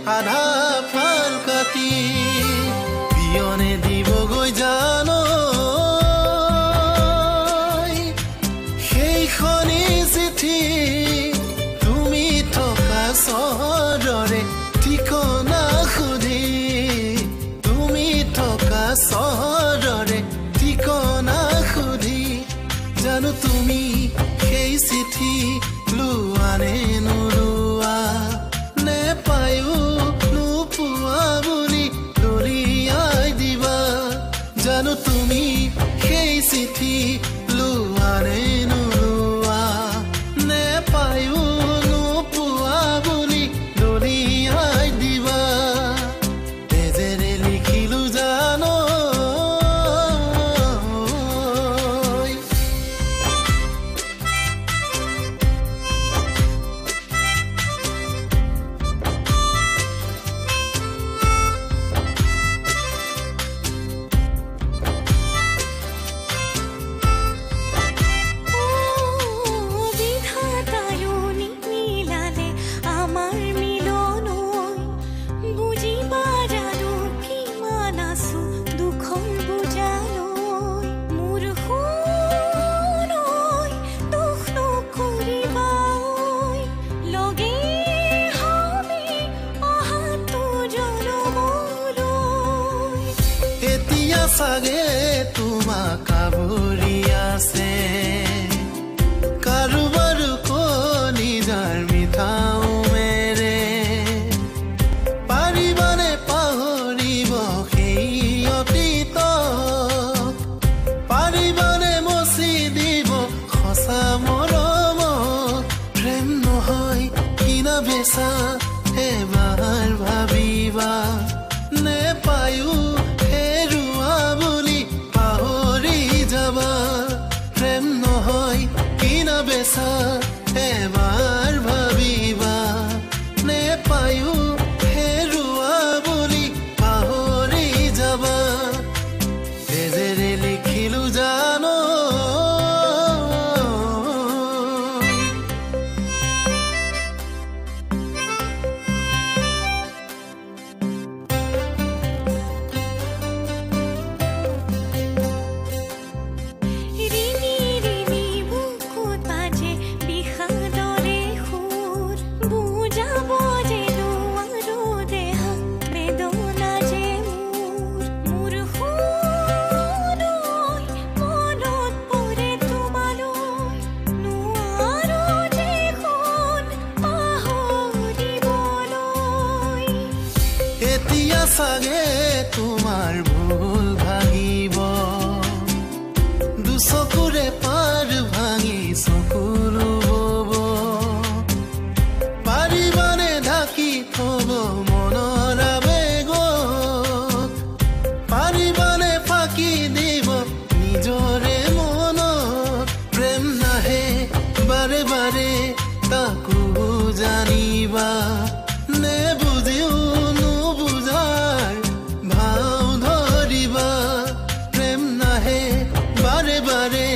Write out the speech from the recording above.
আধা ফাল কাটি পিয়নে দিবগৈ জানো সেইখনি চিঠি তুমি থকা চহৰৰে ঠিকনা সুধি তুমি থকা চহৰৰে ঠিকনা সুধি জানো তুমি সেই চিঠি লোৱা নে নোলোৱা নে পায়ো নোপোৱা বুলি দলিয়াই দিবা জানো তুমি সেই চিঠি লোৱা নে নোলোৱা নে পায়ো নোপোৱা বুলি দলিয়াই দিবা তেজেৰে লিখিলো জানো চাগে তোমাক আৱৰি আছে কাৰোবাৰ কলিজাৰ মিঠা উমেৰে পাৰিবানে পাহৰিব সেই অতীত পাৰিবানে মচি দিব সঁচা মৰম প্ৰেম নহয় কিনা বেচা এবাৰ ভাবিবা নে পায়ো প্ৰেম নহয় কিনা বেচা এবাৰ ভাবিবা নে পায়ো হেৰুৱা বুলি পাহৰি যাবা তেজেৰে লিখিলো জানো এতিয়া চাগে তোমাৰ ভুল ভাঙিব দুচকুৰে পাৰ ভাঙি চকুলো বব পাৰিবানে ঢাকি থব মনৰ আবেগত পাৰিবানে ফাঁকি দিব নিজৰে মনত প্ৰেম নাহে বাৰে বাৰে তাকো জানিবা নে বুজিও ভাও ধৰিবা প্ৰেম নাহে বাৰে বাৰে